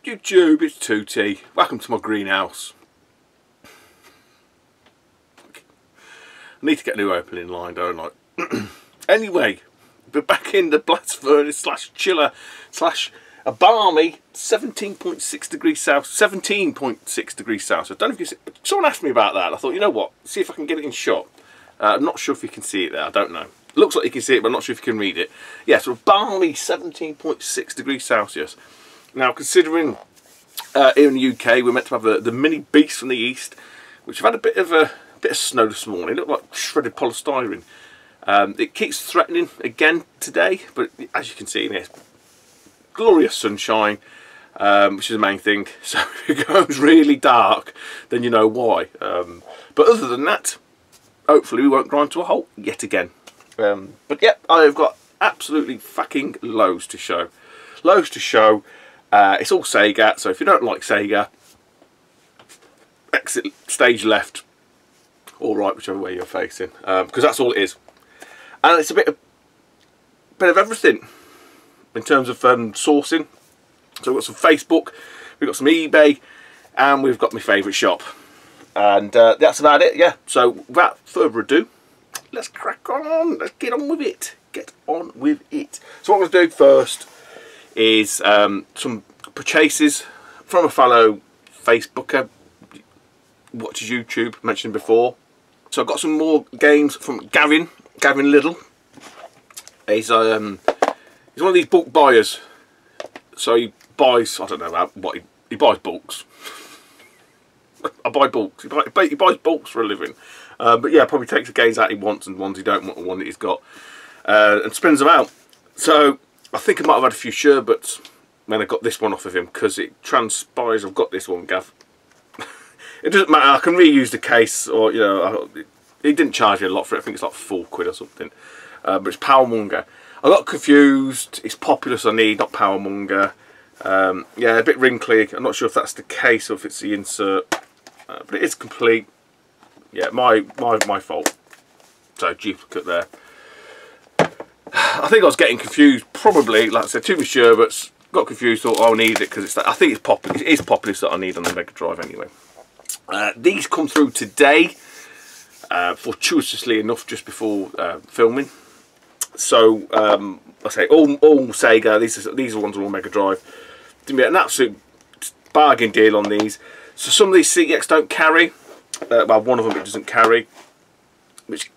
YouTube, it's 2T. Welcome to my greenhouse. I need to get a new opening line, don't I? Anyway, we're back in the blast furnace slash chiller slash a balmy 17.6 degrees south. 17.6 degrees south. I don't know if you see, someone asked me about that. I thought, you know what? See if I can get it in shot. I'm not sure if you can see it there. I don't know. It looks like you can see it, but I'm not sure if you can read it. Yeah, so a balmy 17.6 degrees Celsius. Now, considering here in the UK, we're meant to have the mini beast from the east, which have had a bit of snow this morning. It looked like shredded polystyrene. It keeps threatening again today, but as you can see in here, glorious sunshine, which is the main thing. So if it goes really dark, then you know why. But other than that, hopefully we won't grind to a halt yet again. But yeah, I've got absolutely fucking loads to show. Loads to show. It's all Sega, so if you don't like Sega, exit stage left or right, whichever way you're facing, because that's all it is. And it's a bit of everything in terms of sourcing. So we've got some Facebook, we've got some eBay, and we've got my favourite shop. And that's about it, yeah. So without further ado, let's crack on. Let's get on with it. Get on with it. So what I'm going to do first is some purchases from a fellow Facebooker, watches YouTube, mentioned before. So I've got some more games from Gavin Little. He's one of these bulk buyers. So he buys, I don't know what he buys bulks. I buy bulks. He buys bulks for a living. But yeah, probably takes the games out he wants and ones he don't want, the one that he's got, and spins them out. So I think I might have had a few sherbets when I got this one off of him, because it transpires I've got this one, Gav. It doesn't matter, I can reuse the case, or you know, he didn't charge me a lot for it. I think it's like £4 or something. But it's Powermonger. I got confused. It's Populous I need, not Powermonger. Yeah, a bit wrinkly. I'm not sure if that's the case or if it's the insert, but it is complete. Yeah, my fault. So duplicate there. I think I was getting confused, probably, like I said, too many sherbets, got confused, thought, oh, I'll need it because it's that. I think it's Populous. It is Populous that I need on the Mega Drive anyway. These come through today, fortuitously enough, just before filming. So I say all Sega. These are the ones on all Mega Drive. Didn't get an absolute bargain deal on these. So some of these CX don't carry. Well, one of them it doesn't carry, which is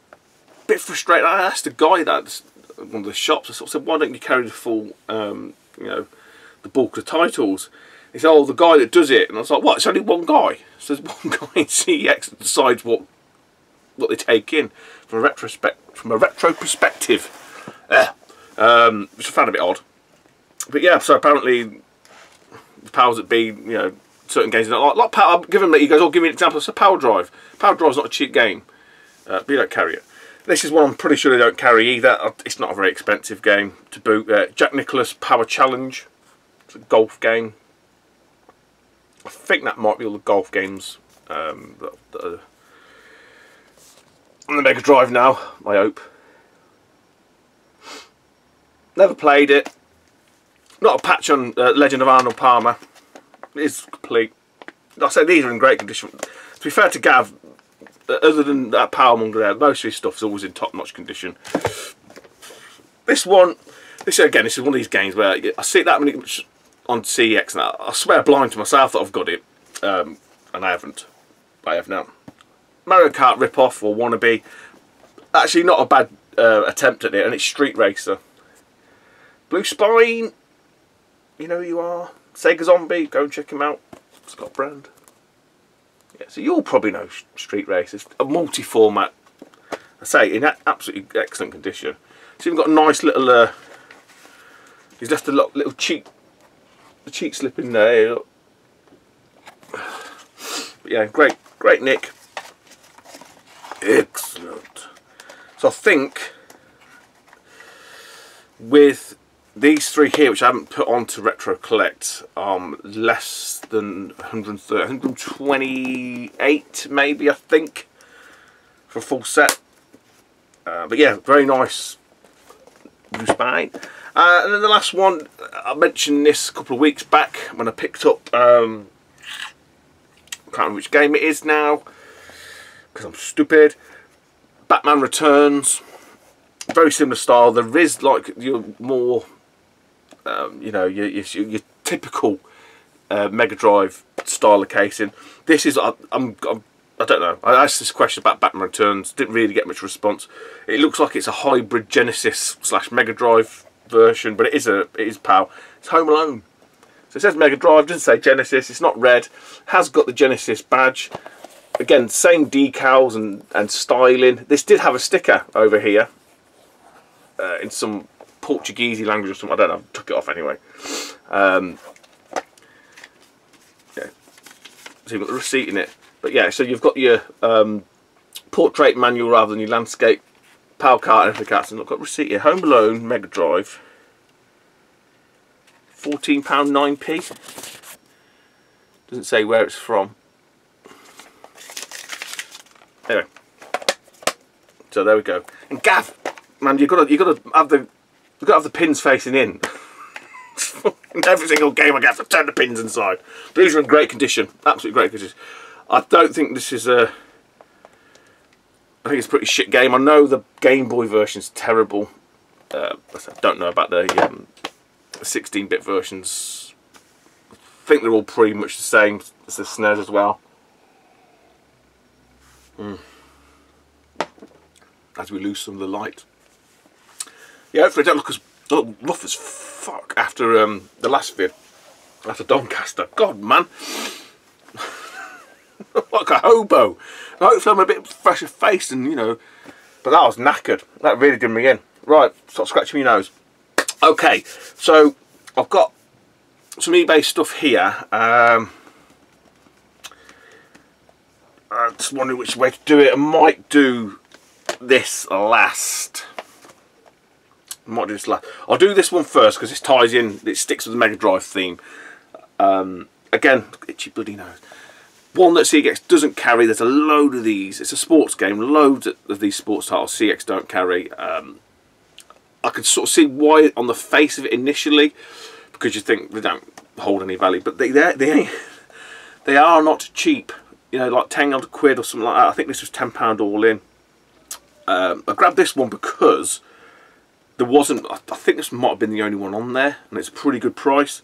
a bit frustrating. I asked a guy that at one of the shops. I sort of said, "Why don't you carry the full, you know, the bulk of the titles?" He said, "Oh, the guy that does it." And I was like, "What? It's only one guy." So there's one guy in CX that decides what they take in from a retro perspective. Which I found a bit odd. But yeah, so apparently the powers that be, you know, certain games don't like Power. Give him, he goes, "Oh, give me an example." It's a Power Drive. Power Drive's not a cheap game, but you don't carry it. This is one I'm pretty sure they don't carry either. It's not a very expensive game to boot. Jack Nicklaus Power Challenge. It's a golf game. I think that might be all the golf games that are on the Mega Drive now, I hope. Never played it. Not a patch on Legend of Arnold Palmer. It is complete. Like I say, these are in great condition. To be fair to Gav, other than that Powermonger there, most of his stuff is always in top-notch condition. This one, this is one of these games where I see it that many on CX, and I swear blind to myself that I've got it, and I haven't. I have now. Mario Kart rip-off or wannabe. Actually, not a bad attempt at it, and it's Street Racer. Blue Spine, you know who you are. Sega Zombie, go and check him out. Scott Brand. Yeah, so you'll probably know Street Racer. It's a multi-format. I say, in absolutely excellent condition. It's even got a nice little. He's left a little cheek slip in there. But yeah, great nick. Excellent. So I think with these three here, which I haven't put onto Retro Collect, less than 130, 128 maybe, I think, for a full set. But yeah, very nice blue spine. And then the last one, I mentioned this a couple of weeks back when I picked up, I can't remember which game it is now, because I'm stupid, Batman Returns. Very similar style. There is like your more, you know, your typical Mega Drive style of casing. This is, I don't know, I asked this question about Batman Returns, didn't really get much response. It looks like it's a hybrid Genesis / Mega Drive version, but it is PAL. It's Home Alone. So it says Mega Drive, doesn't say Genesis, it's not red, has got the Genesis badge. Again, same decals and styling. This did have a sticker over here in some Portuguese language or something, I don't know, I took it off anyway. Yeah. So you've got the receipt in it. But yeah, so you've got your portrait manual rather than your landscape, PAL cart and everything else. And I've got receipt here. Home Alone, Mega Drive, £14.09p. Doesn't say where it's from. Anyway, so there we go. And Gav, man, you've got to have the pins facing in. Every single game I get, I turn the pins inside. These are in great condition, absolutely great condition. I don't think this is a. I think it's a pretty shit game. I know the Game Boy version's terrible. I don't know about the 16-bit versions. I think they're all pretty much the same as the SNES as well. As we lose some of the light. Yeah, hopefully they don't look rough as fuck after the last vid. After Doncaster. God, man. Like a hobo. Hopefully I'm a bit fresher faced and, you know, but that was knackered. That really did me in. Right, stop scratching my nose. Okay, so I've got some eBay stuff here. I'm just wondering which way to do it. I might do this last. I'll do this one first because this ties in, it sticks with the Mega Drive theme. Again, itchy bloody nose. One that CX doesn't carry, there's a load of these. It's a sports game, loads of these sports titles CX don't carry. I could sort of see why on the face of it initially, because you think they don't hold any value, but they are not cheap. You know, like 10 quid or something like that. I think this was £10 all in. I grabbed this one because there wasn't, I think this might have been the only one on there, and it's a pretty good price.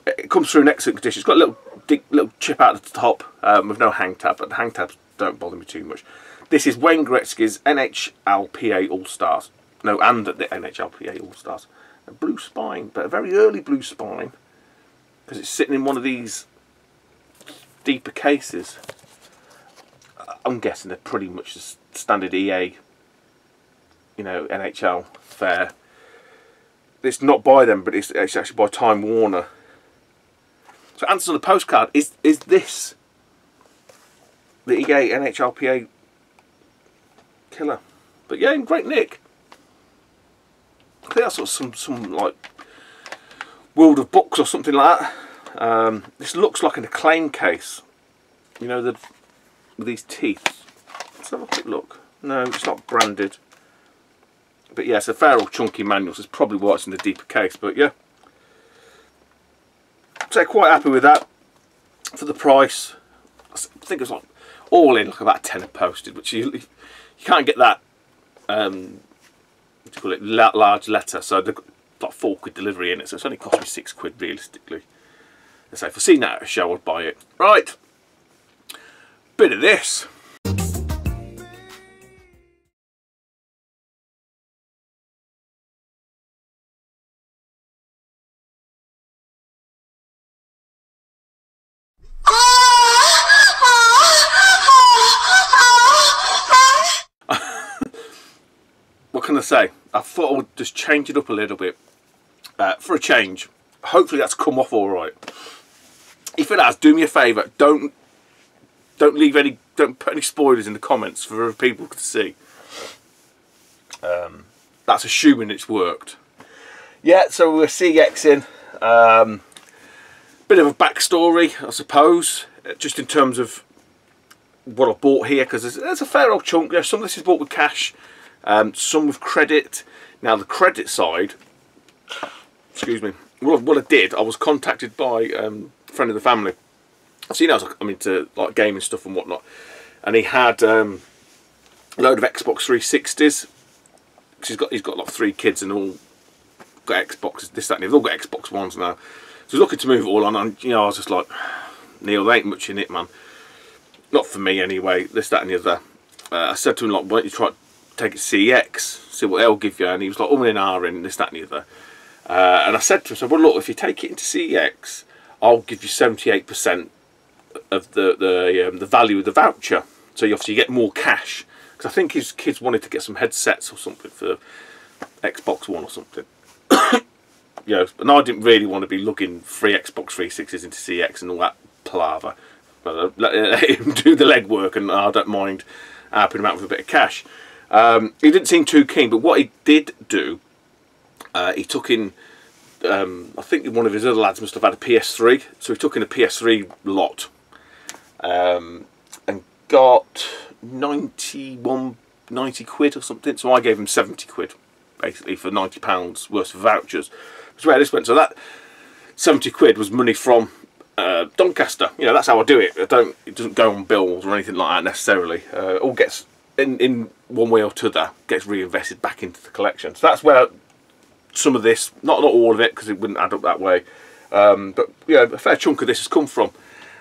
It comes through in excellent condition. It's got a little chip out at the top with no hang tab, but the hang tabs don't bother me too much. This is Wayne Gretzky's NHLPA All-Stars. No, and the NHLPA All-Stars. A blue spine, but a very early blue spine, because it's sitting in one of these deeper cases. I'm guessing they're pretty much the standard EA, you know, NHL fare. It's not by them, but it's actually by Time Warner. So answers on the postcard, is this the EA NHLPA killer? But yeah, in great nick. I think that's sort of some like World of Books or something like that. This looks like an Acclaim case. You know, with these teeth. Let's have a quick look. No, it's not branded. But yeah, it's a fair old chunky manual, so it's probably why it's in the deeper case. But yeah, so quite happy with that for the price. I think it was like all in like about 10 posted, which you can't get that. What do you call it? Large letter. So they've got like £4 delivery in it, so it's only cost me £6 realistically. And so if I seen that at a show, I'd buy it. Right, bit of this. What can I say? I thought I would just change it up a little bit for a change. Hopefully that's come off all right. If it has, do me a favour. Don't put any spoilers in the comments for other people to see. That's assuming it's worked. Yeah, so we're CXing. Bit of a backstory, I suppose, just in terms of what I bought here, because there's a fair old chunk there. Some of this is bought with cash, some with credit. Now the credit side, excuse me, what I did, I was contacted by a friend of the family. So, you know, I'm into like gaming stuff and whatnot, and he had a load of Xbox 360s. Cause he's got like 3 kids and all got Xboxes, this, that, and they've all got Xbox Ones now. So he's looking to move it all on, and you know, I was just like, Neil, there ain't much in it, man. Not for me anyway. This, that, and the other. I said to him, like, why don't you try to take it CX, see what they'll give you? And he was like, oh, in R in this, that, and the other. And I said to him, well, look, if you take it into CX, I'll give you 78% of the value of the voucher. So you obviously get more cash. Because I think his kids wanted to get some headsets or something for Xbox One or something. You know, and I didn't really want to be lugging 3 Xbox 360s into CX and all that palaver. But let him do the legwork, and I don't mind helping him out with a bit of cash. He didn't seem too keen, but what he did do, he took in, I think one of his other lads must have had a PS3, so he took in a PS3 lot, and got 90 quid or something. So I gave him 70 quid, basically, for £90 worth of vouchers. That's where this went. So that 70 quid was money from Doncaster. You know, that's how I do it. It doesn't go on bills or anything like that necessarily. All gets in one way or t'other, gets reinvested back into the collection. So that's where some of this, not all of it, because it wouldn't add up that way, but yeah, a fair chunk of this has come from.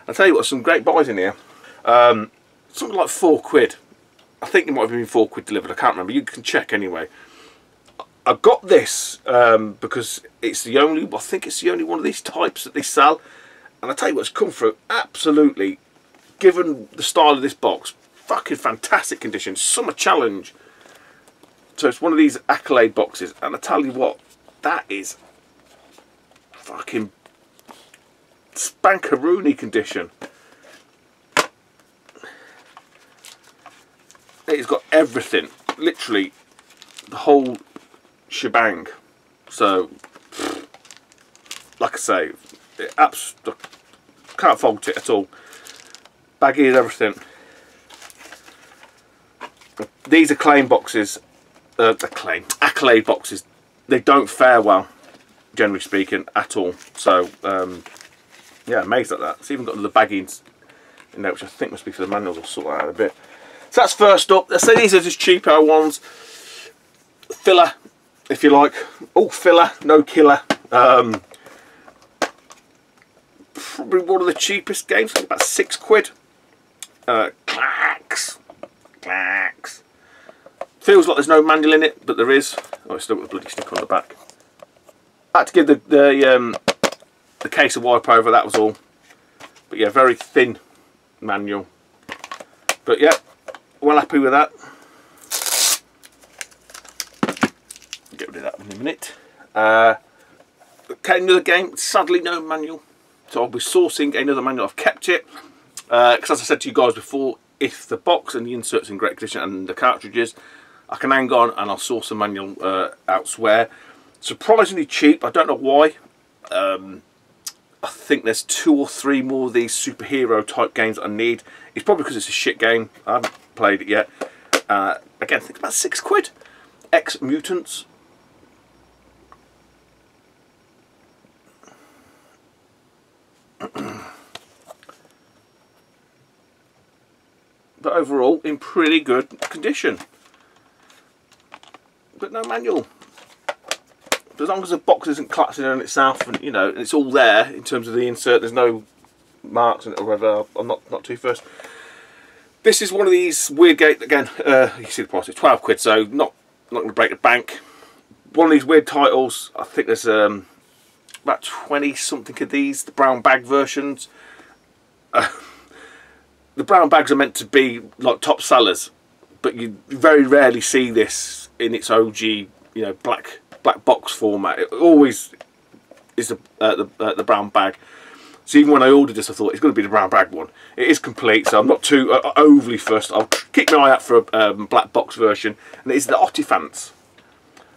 I'll tell you what, some great buys in here. Something like 4 quid. I think it might have been 4 quid delivered. I can't remember. You can check anyway. I got this because it's the only, I think it's the only one of these types that they sell. And I tell you what's come through, absolutely, given the style of this box, fucking fantastic condition, summer challenge. So it's one of these Accolade boxes, and I tell you what, that is fucking spankaroony condition. It's got everything, literally the whole shebang. So, like I say, can't fault it at all. Baggy and everything. These Accolade boxes, Accolade boxes, they don't fare well, generally speaking, at all. So, yeah, amazed at that. It's even got the baggings in there, which I think must be for the manuals. I'll sort that out a bit. So that's first up. Let's say these are just cheapo ones. Filler, if you like. All filler, no killer. Probably one of the cheapest games, about 6 quid. Clacks. Feels like there's no manual in it, but there is. Oh, it's still got the bloody sticker on the back. I had to give the case a wipe over, that was all. But yeah, very thin manual. But yeah, well happy with that. Get rid of that in a minute. Okay, another game, sadly no manual. So I'll be sourcing another manual. I've kept it. Because as I said to you guys before, if the box and the insert's in great condition and the cartridges, I can hang on and I'll source a manual elsewhere. Surprisingly cheap, I don't know why. I think there's 2 or 3 more of these superhero type games that I need. It's probably because it's a shit game. I haven't played it yet. Again, I think it's about 6 quid. X-Mutants. But overall, in pretty good condition. But no manual. As long as the box isn't collapsing on itself, and you know, and it's all there in terms of the insert. There's no marks on it or whatever. I'm not too fussed. This is one of these weird games. Again, you see the price. It's 12 quid, so not going to break the bank. One of these weird titles. I think there's about 20 something of these. The brown bag versions. The brown bags are meant to be like top sellers, but you very rarely see this in its OG, you know, black box format. It always is the brown bag. So even when I ordered this, I thought it's going to be the brown bag one. It is complete, so I'm not too overly fussed. I'll keep my eye out for a black box version, and it is the Otifants.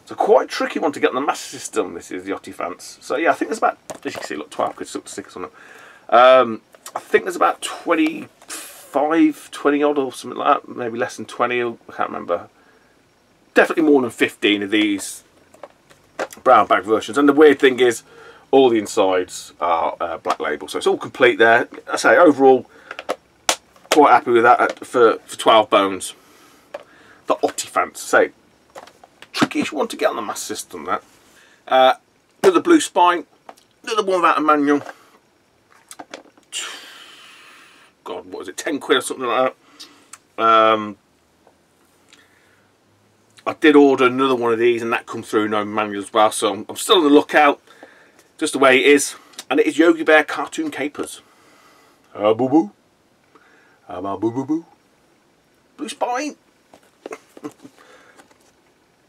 It's a quite tricky one to get on the Master System. This is the Otifants. So yeah, I think there's about, as you can see, look, 12 quid stickers on them. I think there's about 20 odd or something like that, maybe less than 20, I can't remember. Definitely more than 15 of these brown bag versions. And the weird thing is, all the insides are black label, so it's all complete there. I say overall, quite happy with that for 12 bones. The Ottifants, say, tricky-ish one to get on the Master System. That another blue spine, another one without a manual. God, what was it? 10 quid or something like that. I did order another one of these, and that come through no manual as well. So I'm still on the lookout, just the way it is. And it is Yogi Bear Cartoon Capers. Boo boo. Boo boo boo. Blue spine.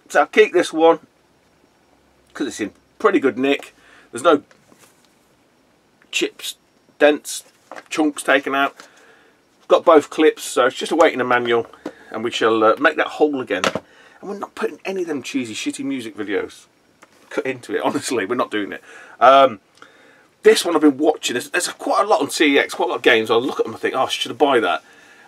So I'll keep this one because it's in pretty good nick. There's no chips, dents, chunks taken out. Got both clips, so it's just awaiting a manual, and we shall make that whole again. And we're not putting any of them cheesy, shitty music videos cut into it. Honestly, we're not doing it. This one I've been watching. There's quite a lot on CEX, quite a lot of games. I look at them and think, oh, should I buy that?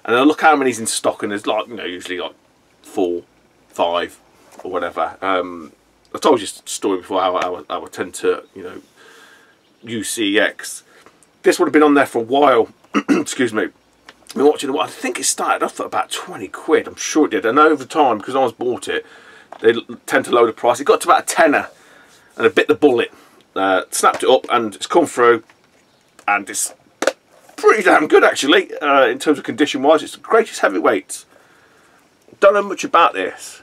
And then I look how many's in stock, and there's like, you know, usually like 4, 5, or whatever. I told you a story before how I tend to, you know, use CEX. This would have been on there for a while. Excuse me. I've been watching it. I think it started off at about 20 quid. I'm sure it did. And over time, because I was bought it, they tend to lower the price. It got to about a tenner, and I bit the bullet. Snapped it up, and it's come through, and it's pretty damn good actually in terms of condition wise. It's the greatest heavyweights. Don't know much about this.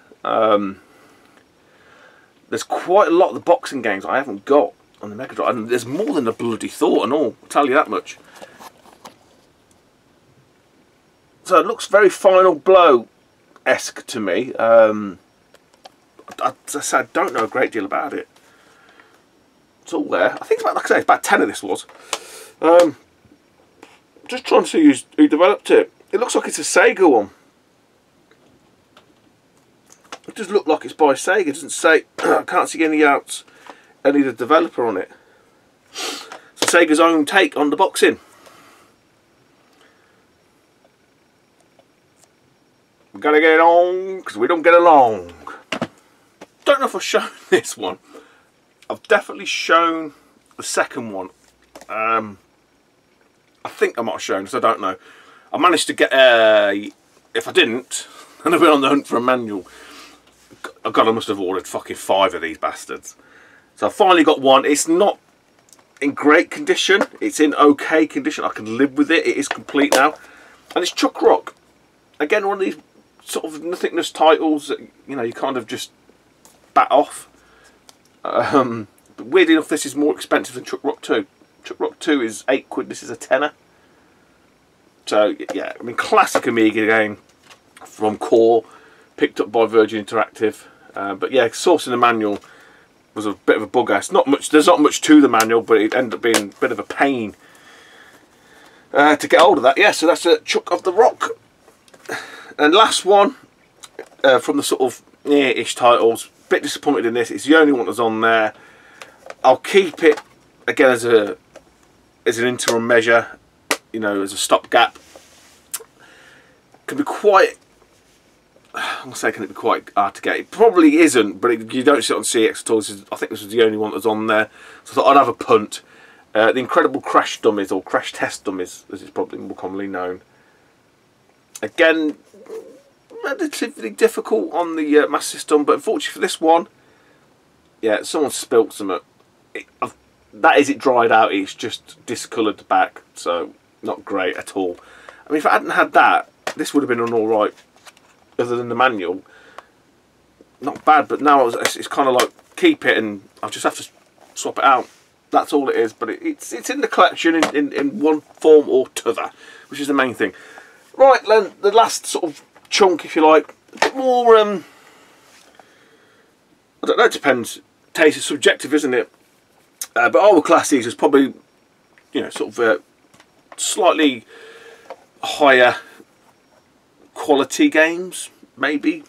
There's quite a lot of the boxing games I haven't got on the Mega Drive, and there's more than a bloody thought and all, I'll tell you that much. So it looks very Final Blow-esque to me. As I said, I don't know a great deal about it. It's all there. I think it's about, like I say, it's about 10 of this was. Just trying to see who developed it. It looks like it's a Sega one. It does look like it's by Sega. It doesn't say. I can't see any of the developer on it. So Sega's own take on the boxing. We gotta get it on because we don't get along. Don't know if I've shown this one. I've definitely shown the second one. I think I might have shown this, I don't know. I managed to get if I didn't, then I've been on the hunt for a manual. God, I must have ordered fucking 5 of these bastards. So I finally got one. It's not in great condition. It's in okay condition. I can live with it. It is complete now. And it's Chuck Rock. Again, one of these sort of nothingness titles that, you know, you kind of just bat off. But weirdly enough, this is more expensive than Chuck Rock 2. Chuck Rock 2 is 8 quid. This is a tenner. So, yeah, I mean, classic Amiga game from Core, picked up by Virgin Interactive. But yeah, sourcing the manual was a bit of a bugger. It's not much. There's not much to the manual, but it ended up being a bit of a pain to get hold of that. Yeah, so that's a Chuck of the Rock. And last one from the sort of near-ish titles. Bit disappointed in this. It's the only one that's on there. I'll keep it again as an interim measure, you know, as a stopgap. Can be quite. I'm gonna say, can it be quite hard to get? It probably isn't, but you don't see it on CX at all. I think this was the only one that's on there, so I thought I'd have a punt. The Incredible Crash Dummies, or Crash Test Dummies, as it's probably more commonly known. Again, relatively difficult on the Master System, but unfortunately for this one, yeah, someone spilt some. That is, it dried out. It's just discoloured the back, so not great at all. I mean, if I hadn't had that, this would have been an all right. Other than the manual, not bad. But now it's kind of like keep it, and I'll just have to swap it out. That's all it is. But it's in the collection in one form or t'other, which is the main thing. Right, then the last sort of chunk, if you like, a bit more. I don't know. It depends. Taste is subjective, isn't it? But I would class these as probably, you know, sort of slightly higher quality games, maybe.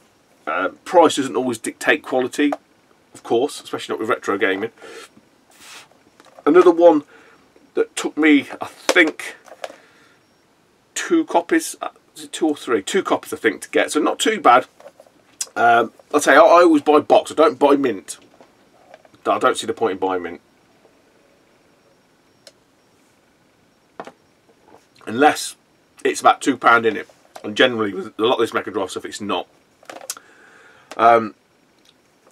Price doesn't always dictate quality, of course, especially not with retro gaming. Another one that took me, I think, 2 copies. Is it 2 or 3? 2 copies, I think, to get. So not too bad. I'll say I always buy box. I don't buy mint. I don't see the point in buying mint. Unless it's about £2 in it. And generally, with a lot of this Mega Drive stuff, it's not. The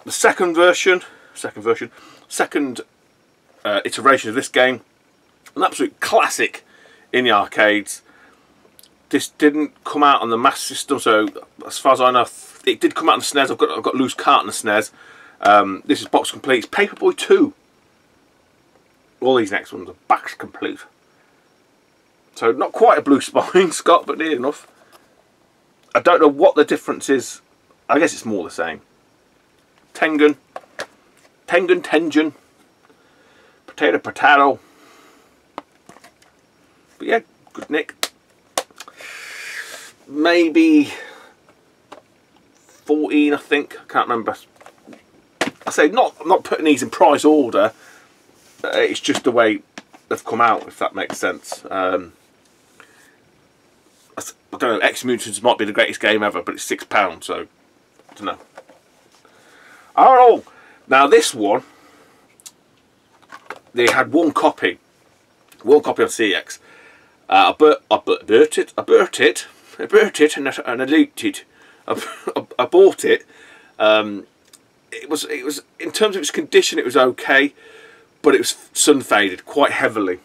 second iteration of this game, an absolute classic in the arcades. This didn't come out on the Master System, so as far as I know, it did come out on the SNES. I've got loose cart on the SNES. This is box complete. It's Paperboy 2. All these next ones are box complete. So not quite a blue spine, Scott, but near enough. I don't know what the difference is. I guess it's more the same. Tengen. Potato. But yeah, good nick. Maybe 14, I think. I can't remember. I say I'm not putting these in price order. It's just the way they've come out, if that makes sense. I don't know, X-Mutants might be the greatest game ever, but it's £6, so I don't know. Oh, now this one, they had one copy on CX. I bought it and I leaked it. I bought it. It was in terms of its condition, it was okay, but it was sun faded quite heavily.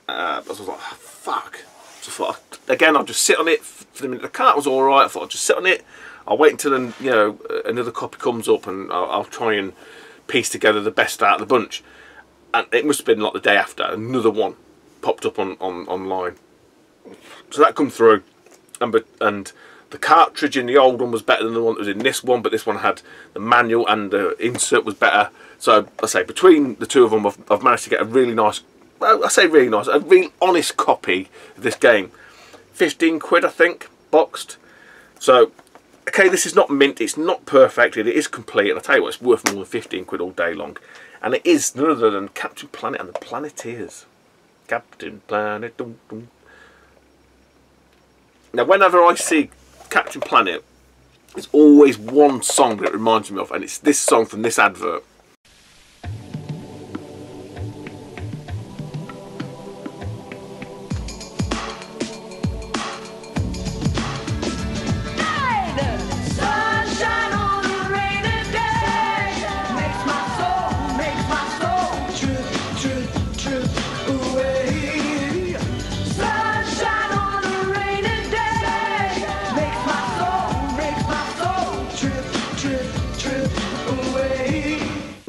I was like, oh, fuck. So I thought, again, I'll just sit on it for the minute. The cart was all right. I thought I'll just sit on it. I'll wait until another copy comes up, and I'll try and piece together the best out of the bunch. And it must have been like the day after, another one popped up online. So that come through, and the cartridge in the old one was better than the one that was in this one, but this one had the manual and the insert was better. So I say between the two of them, I've managed to get a really nice, well, I say really nice, a real honest copy of this game. 15 quid, I think, boxed. So, okay, this is not mint, it's not perfect, it is complete, and I tell you what, it's worth more than 15 quid all day long. And it is none other than Captain Planet and the Planeteers. Captain Planet. Dum, dum. Now, whenever I see Captain Planet, there's always one song that it reminds me of, and it's this song from this advert.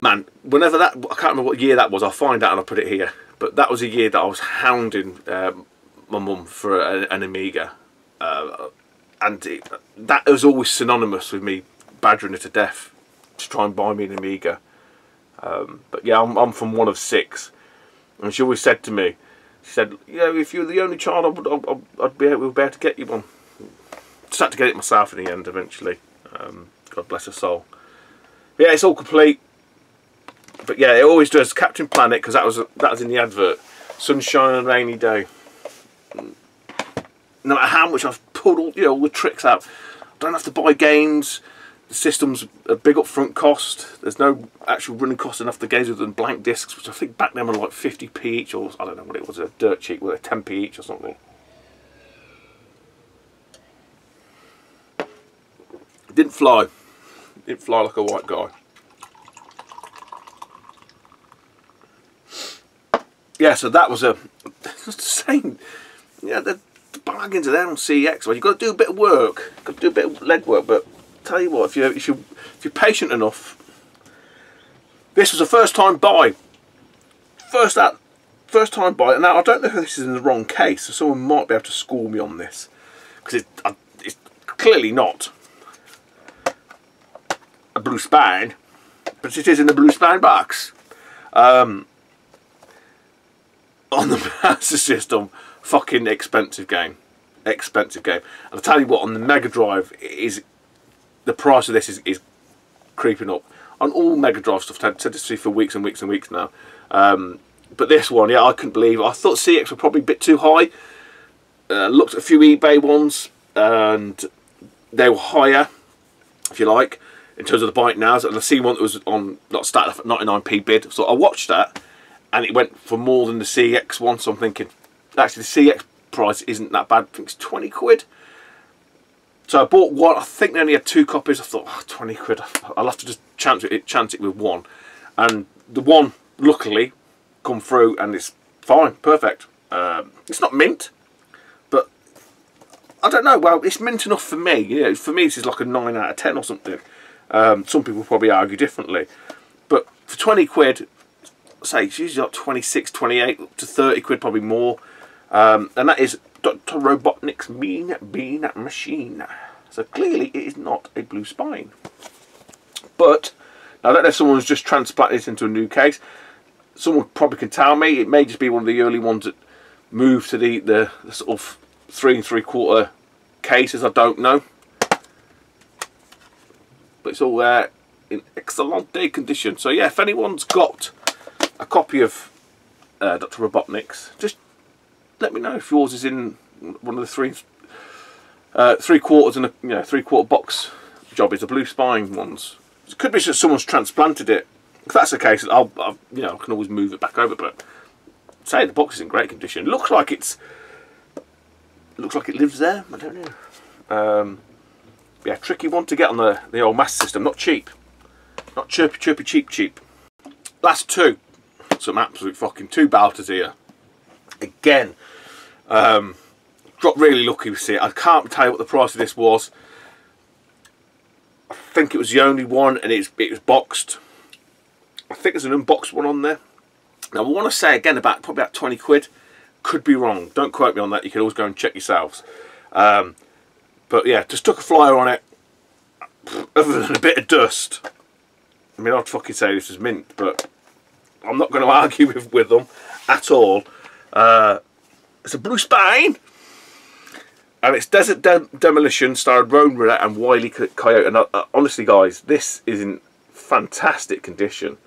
Man, whenever that, I can't remember what year that was, I'll find out and I'll put it here. But that was a year that I was hounding my mum for an Amiga. And that was always synonymous with me badgering her to death to try and buy me an Amiga. But yeah, I'm from one of 6. And she always said to me, she said, yeah, if you're the only child, I'd be able to get you one. Just had to get it myself in the end eventually. God bless her soul. But yeah, it's all complete. But yeah, it always does Captain Planet, because that was in the advert. Sunshine and rainy day. No matter how much I've pulled all the tricks out, I don't have to buy games. The system's a big upfront cost. There's no actual running cost enough the games other than blank discs, which I think back then were like 50p each, or I don't know what it was, a dirt cheap, with a 10p each or something. It didn't fly. It didn't fly like a white guy. Yeah, so that was it's the same. Yeah, the bargains are there on CX. Well, you've got to do a bit of work, got to do a bit of legwork. But tell you what, if you're patient enough, this was a first-time buy. First-time buy. Now I don't know if this is in the wrong case, so someone might be able to school me on this, because it's clearly not a blue spine, but it is in the blue spine box. On the Master System, fucking expensive game. And I tell you what, on the Mega Drive, the price of this is creeping up. On all Mega Drive stuff, I've said this for weeks and weeks and weeks now. But this one, yeah, I couldn't believe it. I thought CX were probably a bit too high. Looked at a few eBay ones, and they were higher, if you like. in terms of the bike now. And I see one that was on, not started off at 99p bid. So I watched that, and it went for more than the CX one. So I'm thinking, actually the CX price isn't that bad. I think it's 20 quid. So I bought one. I think they only had 2 copies. I thought, oh, 20 quid. I'll have to just chance it with one. And the one, luckily, come through, and it's fine, perfect. It's not mint, but I don't know. Well, it's mint enough for me. You know, for me, this is like a 9 out of 10 or something. Some people probably argue differently, but for 20 quid, say it's usually like 26, 28, up to 30 quid, probably more. And that is Dr. Robotnik's Mean Bean Machine. So clearly it is not a blue spine. But I don't know if someone's just transplanted it into a new case. Someone probably can tell me. It may just be one of the early ones that moved to the sort of 3 3/4 cases. I don't know. But it's all there in excellent condition. So yeah, if anyone's got a copy of Dr. Robotnik's, just let me know if yours is in one of the 3 3/4 and a 3/4 box job. Is the blue spine ones. It could be just someone's transplanted it. If that's the case, I can always move it back over. But say the box is in great condition. Looks like it lives there. I don't know. Yeah, tricky one to get on the old Master System. Not cheap. Not chirpy cheap. Last 2. Some absolute fucking 2 belters here. Again, got really lucky with it. I can't tell you what the price of this was. I think it was the only one, and it was boxed. I think there's an unboxed one on there. Now I want to say again probably about 20 quid. Could be wrong. Don't quote me on that. You can always go and check yourselves. But yeah, just took a flyer on it. Other than a bit of dust. I mean, I'd fucking say this is mint, but I'm not going to argue with them at all. It's a blue spine, and it's Desert Demolition, starred Roan Ritter and Wile E. Coyote. And honestly, guys, this is in fantastic condition.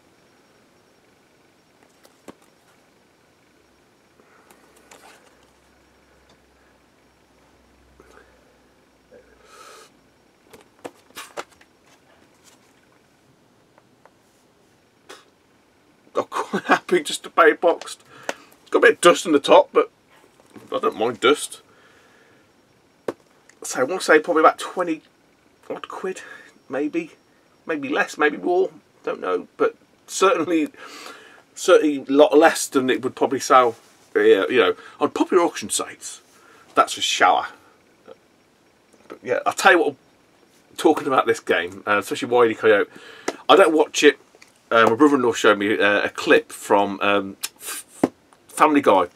I'm quite happy just to pay it boxed. Got a bit of dust on the top, but I don't mind dust. So I want to say probably about 20 odd quid, maybe less, maybe more, don't know, but certainly a lot less than it would probably sell, on popular auction sites. That's a shower. But yeah, I'll tell you what, talking about this game, especially Wile E. Coyote, I don't watch it. My brother-in-law showed me a clip from Family Guy,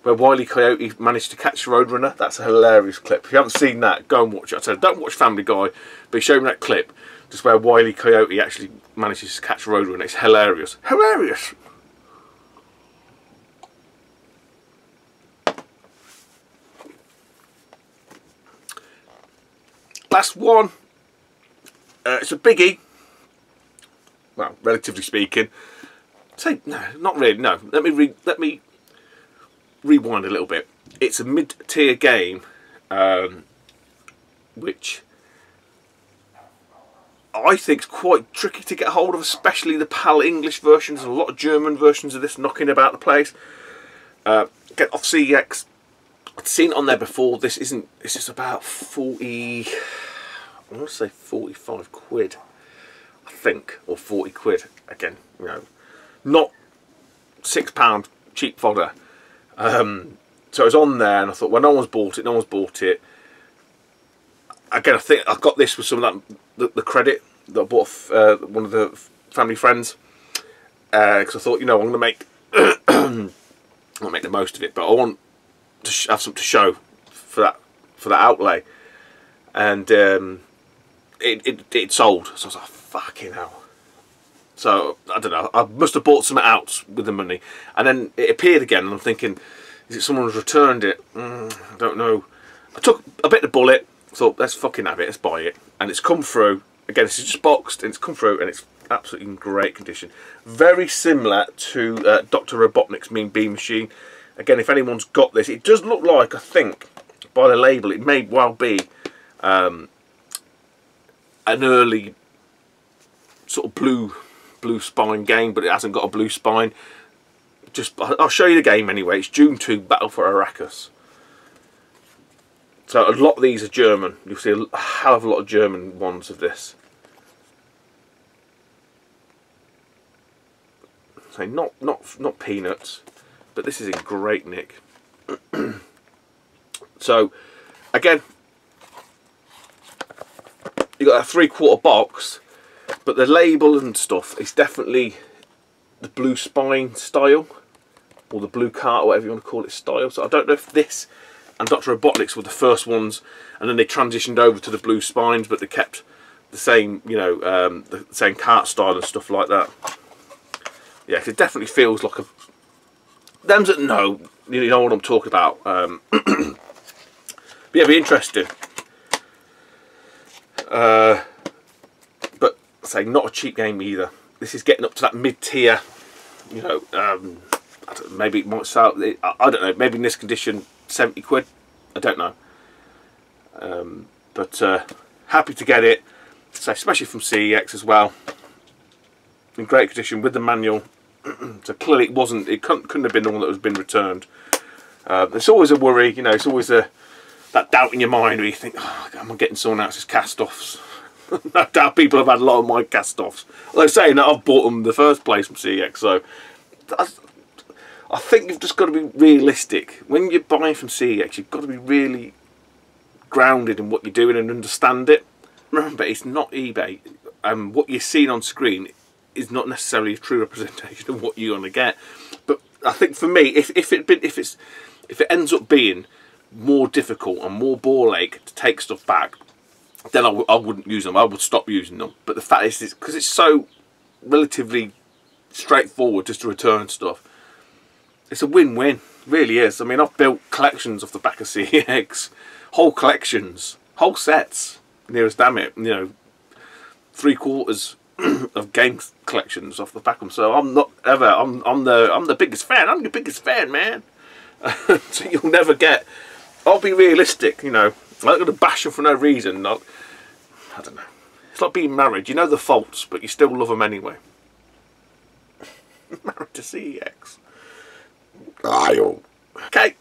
where Wile E. Coyote managed to catch Roadrunner. That's a hilarious clip. If you haven't seen that, go and watch it. I said, don't watch Family Guy, but he showed me that clip, just where Wile E. Coyote actually manages to catch Roadrunner. It's hilarious. Hilarious! Last one. It's a biggie. Well, relatively speaking. Say no, not really. No, let me rewind a little bit. It's a mid-tier game, which I think is quite tricky to get hold of, especially the PAL English versions. There's a lot of German versions of this knocking about the place. Get off CX. I'd seen it on there before. This isn't. It's just about 40. I want to say 45 quid. I think, or 40 quid. Again, not £6 cheap fodder. So it was on there, and I thought, well, no one's bought it. Again, I think I got this with some of that the credit that I bought off one of the family friends, because I thought, I'm going to make I'll make the most of it, but I want to have something to show for that outlay, and it sold. So I was like, fucking hell. So I don't know, I must have bought something else with the money, and then it appeared again, and I'm thinking, is it someone who's returned it? I don't know. I took a bit of the bullet, thought, let's fucking have it, let's buy it, and it's come through. Again, it's just boxed, and it's come through, and it's absolutely in great condition. Very similar to Dr. Robotnik's Mean Bean Machine. Again, if anyone's got this, it does look like, I think, by the label, it may well be an early sort of blue spine game, but it hasn't got a blue spine. I'll show you the game anyway. It's June 2 Battle for Arrakis. So a lot of these are German. You'll see a hell of a lot of German ones of this. So not peanuts, but this is in great nick. So again, you got a 3/4 box, but the label and stuff is definitely the blue spine style, or the blue cart, or whatever you want to call it style. So I don't know if this and Dr. Robotnik's were the first ones, and then they transitioned over to the blue spines, but they kept the same, you know, the same cart style and stuff like that. Yeah, 'cause it definitely feels like a... Them that know, you know what I'm talking about. But yeah, be interesting. But say not a cheap game either. This is getting up to that mid-tier. You know, I don't know, maybe it might sell. I don't know. Maybe in this condition, 70 quid. I don't know. But happy to get it. So especially from CEX as well. In great condition with the manual. So clearly it wasn't. It couldn't have been the one that was been returned. It's always a worry, you know. It's always that doubt in your mind where you think, oh, am I getting someone else's cast-offs? No doubt people have had a lot of my cast-offs. Although saying that, I've bought them in the first place from CEX. So I think you've just got to be realistic when you're buying from CEX. You've got to be really grounded in what you're doing and understand it. Remember, it's not eBay, and what you're seeing on screen is not necessarily a true representation of what you're going to get. But I think for me, if it ends up being more difficult and more ball ache to take stuff back, then I wouldn't use them. I would stop using them. But the fact is, because it's so relatively straightforward just to return stuff, it's a win-win. It really is. I mean, I've built collections off the back of CEX, whole collections, whole sets. Nearest damn it, you know, 3/4 of game collections off the back of them. So I'm not ever. I'm the biggest fan. I'm your biggest fan, man. So you'll never get. I'll be realistic. You know, I'm not going to bash them for no reason. I don't know. It's like being married. You know the faults, but you still love them anyway. Married to CEX. Okay,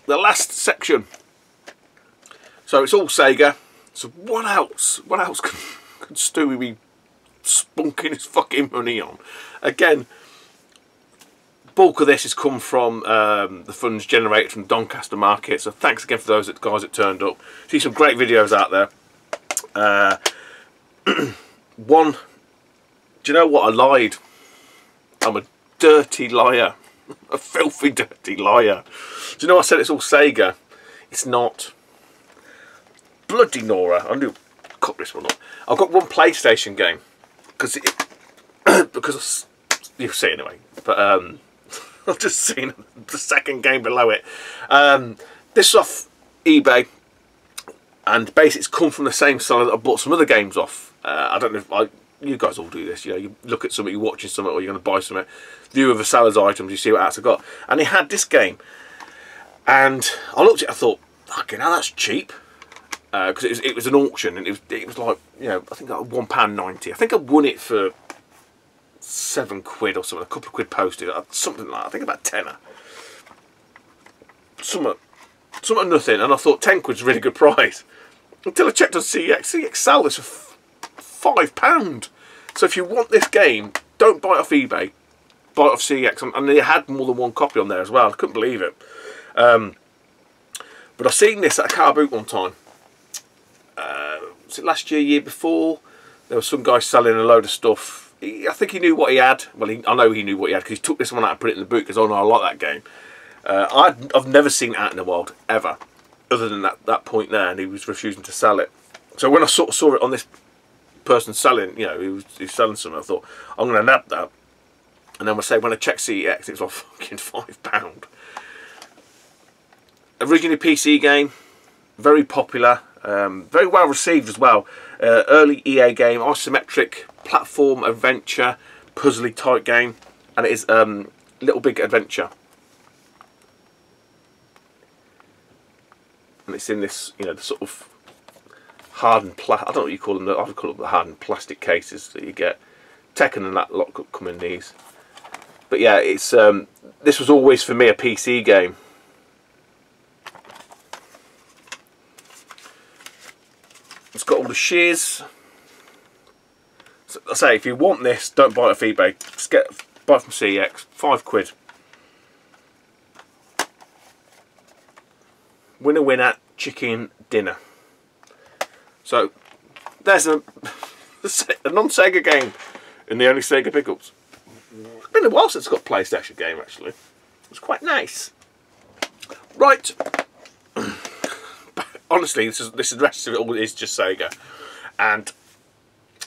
the last section. So it's all Sega. So what else? What else could Stewie be spunking his fucking money on? Again, bulk of this has come from the funds generated from Doncaster Market. So thanks again for those guys that turned up. See some great videos out there. One, do you know what? I lied. I'm a dirty liar. A filthy dirty liar. Do you know I said it's all Sega? It's not. Bloody Nora. I knew cut this one up. I've got one PlayStation game because you'll see anyway. But I've just seen the second game below it. This is off eBay, and basically it's come from the same seller that I bought some other games off. I don't know if you guys all do this. You know, you look at something, you're watching something, or you're going to buy something. View of a seller's items, you see what else I got, and he had this game, and I looked at it. I thought, fucking hell, that's cheap. Because it was an auction, and it was like, you know, I think like £1.90. I think I won it for £7 or something, a couple of quid posted, something like that. I think about tenner. Something nothing, and I thought 10 quid's a really good price. Until I checked on CEX. CEX sell this for £5. So if you want this game, don't buy it off eBay. Buy it off CEX, and they had more than one copy on there as well. I couldn't believe it. But I seen this at a car boot one time. Was it last year before? There was some guy selling a load of stuff. I think he knew what he had. Well, I know he knew what he had because he took this one out and put it in the boot because, oh no, I like that game. I've never seen it out in the wild, ever, other than that point there, and he was refusing to sell it. So when I sort of saw it on this person selling, you know, he was selling something, I thought, I'm going to nab that. And then when I checked CEX, it was like fucking £5. Originally PC game, very popular. Very well received as well. Early EA game, isometric platform adventure, puzzly type game, and it is Little Big Adventure. And it's in this, you know, the sort of hardened I don't know what you call them. I would call them the hardened plastic cases that you get. Tekken and that lot come in these. But yeah, it's this was always for me a PC game. It's got all the shears. So I say, if you want this, don't buy it off eBay. Just buy it from CX, £5. Winner winner, chicken dinner. So there's a non-Sega game in the only Sega pickups. It's been a while since I got a PlayStation game actually. It's quite nice. Right. Honestly, this is the rest of it all is just Sega, and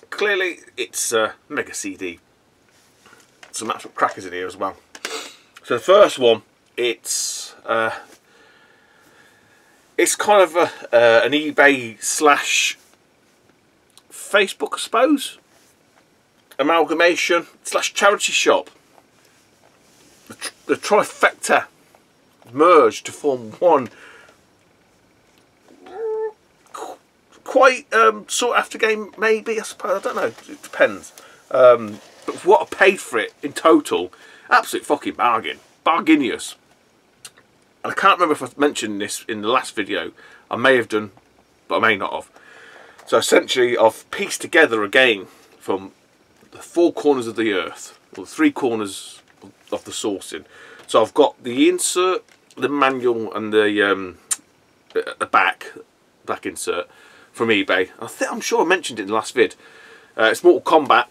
clearly it's Mega CD. Some absolute crackers in here as well. So the first one, it's kind of an eBay slash Facebook, I suppose, amalgamation slash charity shop. The trifecta merged to form one quite sought after game, maybe, I suppose. I don't know, it depends. But what I paid for it in total, absolute fucking bargain. Bargainious. And I can't remember if I mentioned this in the last video. I may have done, but I may not have. So essentially I've pieced together a game from the 4 corners of the earth, or the 3 corners of the sourcing. So I've got the insert, the manual, and the back insert from eBay. I'm sure I mentioned it in the last vid. It's Mortal Kombat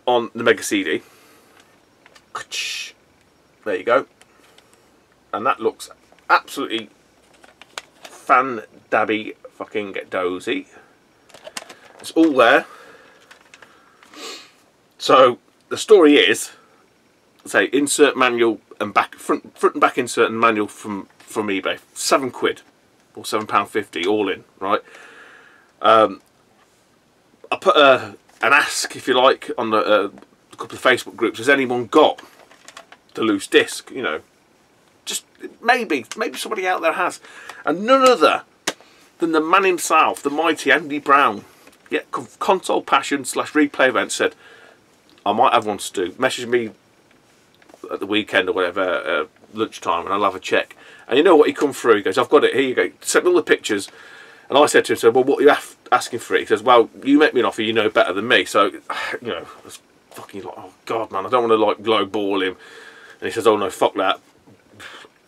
on the Mega CD. There you go. And that looks absolutely fan-dabby fucking dozy. It's all there. So the story is, say, insert manual and back, front and back insert and manual from eBay. £7 or £7.50 all in, right? I put an ask, if you like, on a couple of Facebook groups. Has anyone got the loose disc? You know, just maybe somebody out there has, and none other than the man himself, the mighty Andy Brown. Yeah, Console Passion / Replay Event said, I might have one to do. Message me at the weekend or whatever, lunchtime, and I'll have a check. And you know what? He come through. He goes, I've got it. Here you go. Sent me all the pictures. And I said to him, so, well, what are you asking for it? He says, well, you make me an offer, you know better than me. So, you know, I was fucking like, oh God, man, I don't want to like lowball him. And he says, oh no, fuck that.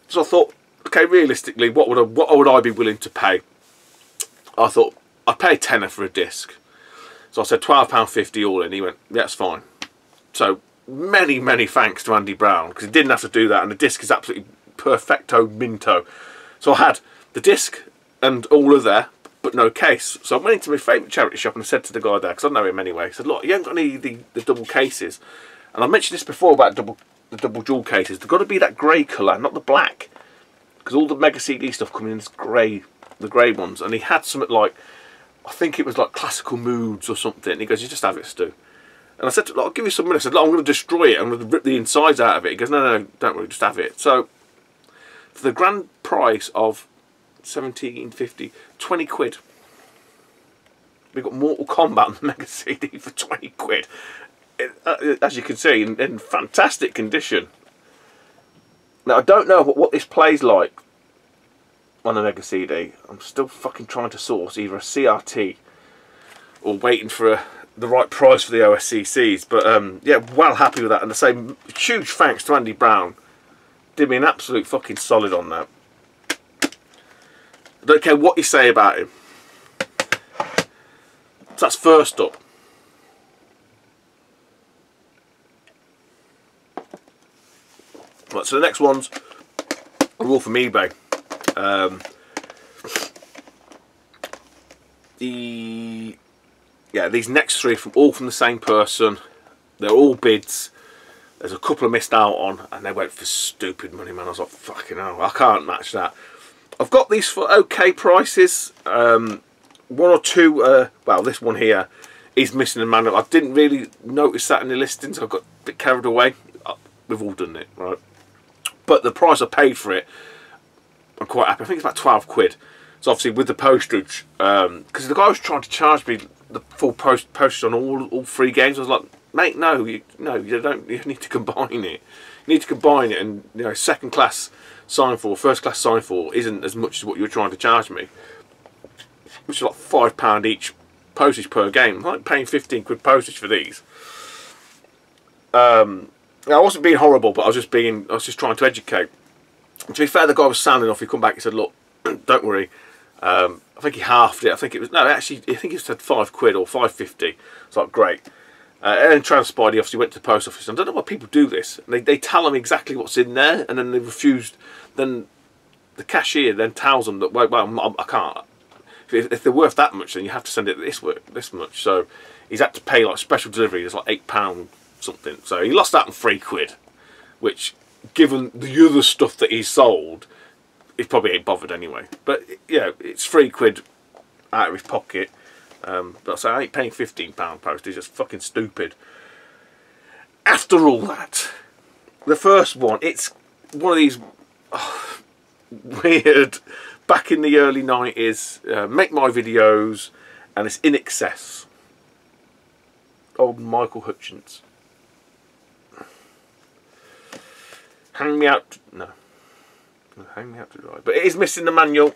So I thought, okay, realistically, what would I be willing to pay? I thought, I'd pay a tenner for a disc. So I said £12.50 all in. He went, yeah, that's fine. So many thanks to Andy Brown, because he didn't have to do that, and the disc is absolutely perfecto minto. So I had the disc and all of there, but no case. So I went into my favourite charity shop and I said to the guy there, because I know him anyway, I said, look, you haven't got any of the double cases. And I mentioned this before about the double jewel cases. They've got to be that grey colour, not the black, because all the Mega CD stuff coming in is grey, the grey ones. And he had something like, I think it was like Classical Moods or something. And he goes, you just have it, Stu. And I said, look, I'll give you some money. I said, look, I'm going to destroy it. I'm going to rip the insides out of it. He goes, no, don't worry, just have it. So for the grand price of £17.50, £20. We got Mortal Kombat on the Mega CD for £20. As you can see, in fantastic condition. Now I don't know what this plays like on the Mega CD. I'm still fucking trying to source either a CRT or waiting for the right price for the OSCCs. But yeah, well happy with that. And I say huge thanks to Andy Brown. Did me an absolute fucking solid on that. I don't care what you say about him. So that's first up. Right, so the next ones are all from eBay. These next 3 are all from the same person. They're all bids. There's a couple I missed out on, and they went for stupid money, man. I was like, fucking hell, I can't match that. I've got these for okay prices. 1 or 2, well, this one here is missing a manual. I didn't really notice that in the listings. I got a bit carried away. We've all done it, right? But the price I paid for it, I'm quite happy. I think it's about £12. So obviously with the postage, because the guy was trying to charge me the full postage on all 3 games. I was like, mate, no, you don't. You need to combine it. You need to combine it, and you know, second class sign for, first class sign for isn't as much as what you're trying to charge me, which is like £5 each postage per game. I'm like paying 15 quid postage for these. I wasn't being horrible, but I was just trying to educate. And to be fair, the guy was sound enough. He come back and said, look, don't worry. I think he halved it. I think it was, no, actually, I think he said £5 or £5.50. It's like, great. And then transpired, he obviously went to the post office. I don't know why people do this. They tell them exactly what's in there, and then they refused. Then the cashier then tells them that, well, I can't. If they're worth that much, then you have to send it this much. So he's had to pay like special delivery. It's like £8 something. So he lost out on £3, which, given the other stuff that he sold, he probably ain't bothered anyway. But yeah, it's £3 out of his pocket. But so I ain't paying £15 postage. It's fucking stupid. After all that, the first one, it's one of these weird, back in the early 90s, make my videos, and it's In Excess. Old Michael Hutchins. Hang me out. No. Hang me out to dry. But it is missing the manual.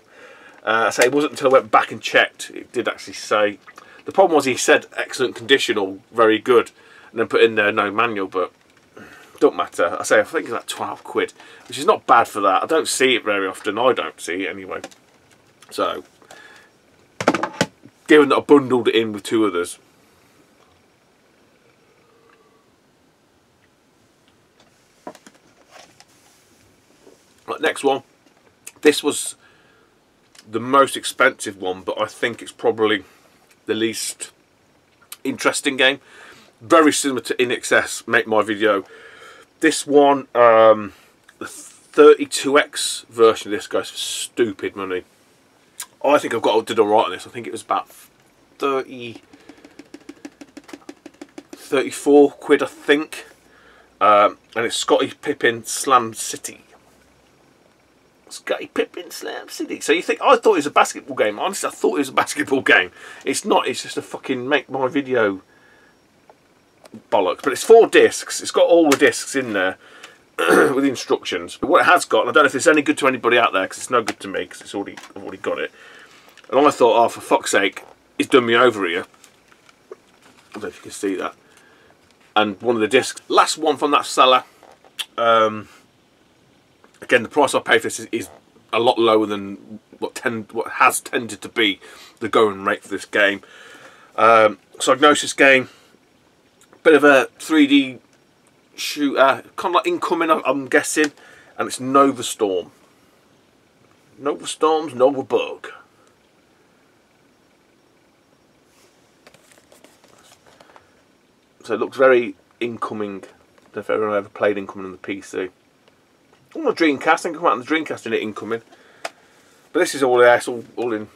I say it wasn't until I went back and checked. It did actually say. The problem was he said excellent condition or very good, and then put in there no manual, but don't matter. I say I think it's like £12, which is not bad for that. I don't see it very often. I don't see it anyway. So, given that I bundled it in with two others. Right, next one. This was the most expensive one, but I think it's probably the least interesting game. Very similar to In Excess, Make My Video. This one, the 32X version of this goes for stupid money. I think did alright on this. I think it was about 34 quid, I think. And it's Scottie Pippen Slam City. Scottie Pippen Slam City. So you think, I thought it was a basketball game. Honestly, I thought it was a basketball game. It's not. It's just a fucking Make My Video bollocks. But it's 4 discs. It's got all the discs in there with the instructions. But what it has got, and I don't know if it's any good to anybody out there, because it's no good to me, because I've already got it. And I thought, oh, for fuck's sake, it's done me over here. I don't know if you can see that. And one of the discs, last one from that seller. Again, the price I pay for this is a lot lower than what has tended to be the going rate for this game. Psygnosis game, bit of a 3D shooter, kind of like Incoming, I'm guessing, and it's Nova Storm. Nova Storm's Nova Bug. So it looks very Incoming. I don't know if anyone ever played Incoming on the PC. On the Dreamcast, I think I come out on the Dreamcast in it Incoming. But this is all there, it's all in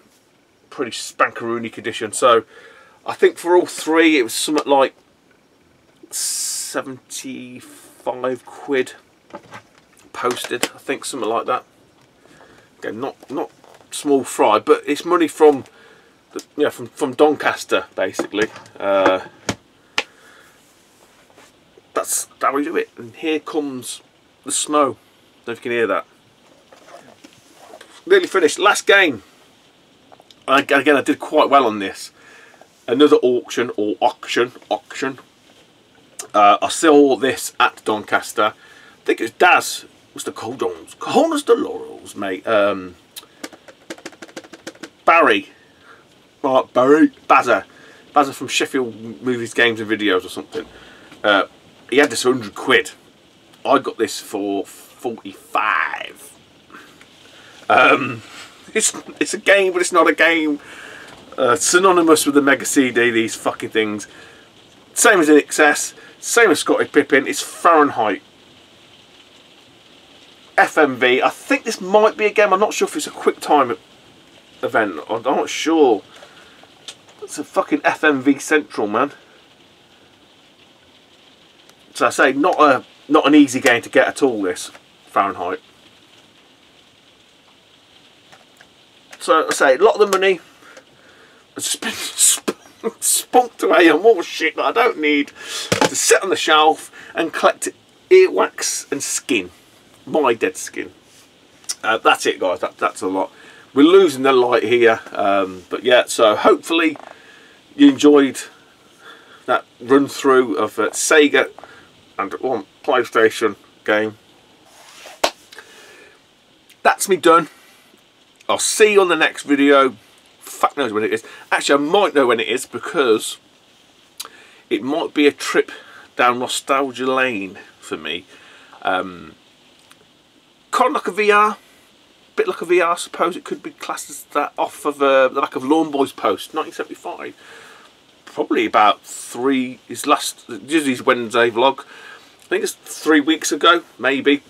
pretty spankaroony condition. So I think for all three it was something like 75 quid posted. I think something like that. Again, not small fry, but it's money from from Doncaster basically. That's how we do it. And here comes the snow. Don't know if you can hear that. Nearly finished. Last game. Again, I did quite well on this. Another auction. I saw this at Doncaster. I think it's Daz. What's the Cojones de Laurels, mate. Barry. Right, Barry. Bazza from Sheffield Movies, Games and Videos or something. He had this for 100 quid. I got this for 45. It's a game, but it's not a game. Synonymous with the Mega CD, these fucking things. Same as In Excess, same as Scottie Pippen. It's Fahrenheit. FMV. I think this might be a game. I'm not sure if it's a quick time event. I'm not sure. It's a fucking FMV Central, man. So I say, not an easy game to get at all, this Fahrenheit. So I say, a lot of the money has just been spunked away on more shit that I don't need to sit on the shelf and collect earwax and skin. My dead skin. That's it, guys. That's a lot. We're losing the light here. But yeah, so hopefully you enjoyed that run through of Sega and one PlayStation game. That's me done. I'll see you on the next video. Fuck knows when it is. Actually, I might know when it is, because it might be a trip down nostalgia lane for me. Kind of like a VR. Bit like a VR, I suppose it could be classed as that, off of the back of Lawn Boys post, 1975. Probably about his Wednesday vlog. I think it's 3 weeks ago, maybe.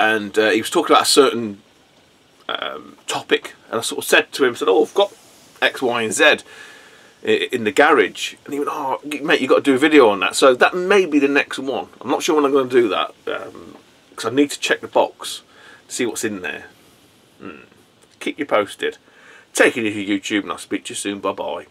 And he was talking about a certain topic, and I sort of said to him, "Oh, I've got X, Y, and Z in the garage," and he went, "Oh, mate, you got to do a video on that." So that may be the next one. I'm not sure when I'm going to do that, because I need to check the box to see what's in there. Keep you posted. Take it easy, YouTube, and I'll speak to you soon. Bye bye.